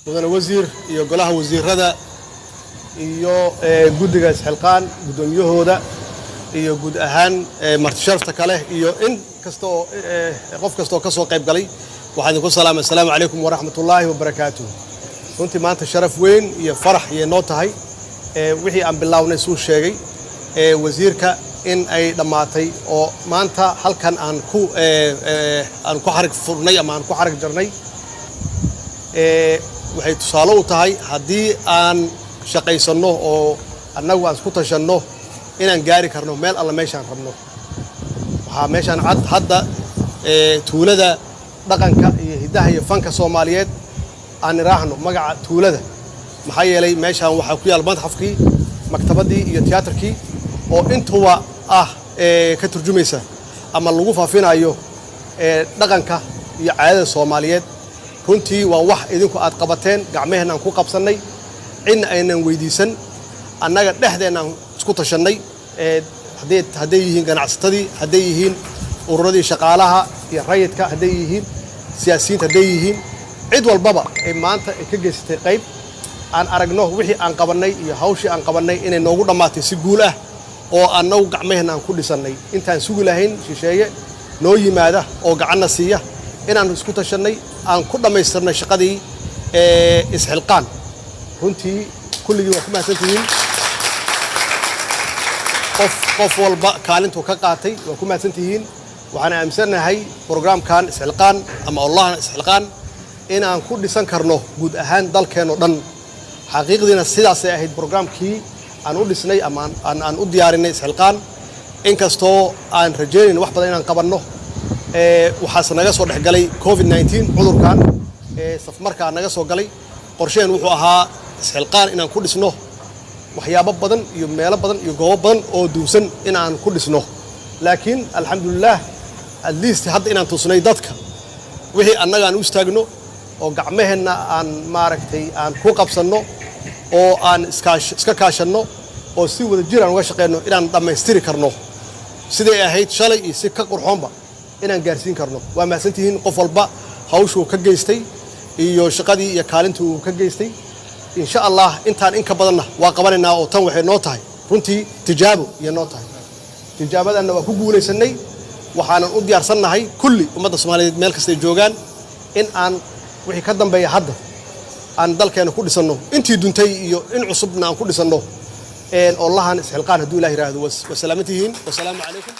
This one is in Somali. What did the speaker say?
mudane wasiir iyo golaha wasiirada iyo guddiga isxilqaan gudoomiyahooda iyo guud ahaan marti sharafta kale iyo in kasto qof kasto ka soo qayb galay waxaan ku salaamay assalaamu alaykum wa rahmatullaahi wa barakaatuh runtii maanta sharaf weyn iyo farax iyo noo tahay wixii aan bilownay soo sheegay wasiirka in ay dhamaatay oo maanta halkan aan ku xarig furnay ama aan ku xarig jarnay waxay tusaale u tahay haddii aan shaqaysano oo annagu aan isku tashanno inaan gaari karno meel alla meeshaan rabno waxaa meeshaan hadda tuulada dhaqanka iyo hidaha iyo fanka Soomaaliyeed aan iraahno magaca tuulada maxaa yeelay meeshaan waxaa ku yaal madxafkii maktabadii iyo tiyaatarkii oo intuba ka turjumaysa ama lagu faafinayo dhaqanka iyo caadada Soomaaliyeed runtii waa wax idinku aad qabateen gacmaheenna aan ku qabsanay in aynan weydiisan annaga dhexdeena isku tashanay hadday yihiin ganacsatadii hadday yihiin ururadii shaqaalaha iyo rayidka hadday yihiin siyaasiyiinta hadday yihiin cid walbaba ay maanta ka geystay qayb aan aragno wixii aan qabanay iyo hawshii aan qabanay inay noogu dhamaatay si guul ah oo annagu gacmaheenna aan ku dhisanay intaan sugi lahayn shisheeye noo yimaada oo gacanna siiya inaan isku tashanay aan ku dhamaystirnay shaqadii isxilqaan runtii kulligii waa ku mahadsantihiin qof walba kaalintu ka qaatay waa ku mahadsantihiin waxaan aaminsanahay programkan isxilqaan ama allahan isxilqaan inaan ku dhisan karno guud ahaan dalkeeno dhan xaqiiqdiina sidaas ay ahayd programkii aan u dhisnay ama aan u diyaarinay isxilqaan inkastoo aan rajaynayn wax badan inaan qabanno waxaas naga soo dhexgalay COVID-19 cudurkan safmarkaa naga soo galay qorsheen wuxuu ahaa isxilqaan inaan ku dhisno waxyaabo badan iyo meelo badan iyo goobo badan oo duusan inaan ku dhisno laakiin alxamdulillah at least hadda inaan tusnay dadka wixii annaga aan u istaagno oo gacmaheenna aan maaragtay aan ku qabsanno oo aan iska kaashanno oo si wada jir aan uga shaqeyno inaan dhammaystiri karno siday ahayd shalay iyo si ka qurxoonba inaan gaarsiin karno waa mahadsantihiin qof walba hawshuu ka geystay iyo shaqadii iyo kaalintii uu ka geystay insha Allah intaan in ka badanna waa qabanaynaa oo tan waxay noo tahay runtii tijaabo iyo noo tahay tijaabadanna waa ku guulaysanay waxaanan u diyaarsannahay kulli ummadda Soomaaliyeed meel kasta ay joogaan in aan wixii ka dambeeya hadda aan dalkeena ku dhisanno intii duntay iyo in cusubna aan ku dhisanno oo lahan isxilqaan hadduu Ilaahay raahdo wa salaamatihiin wa salaamu calaykum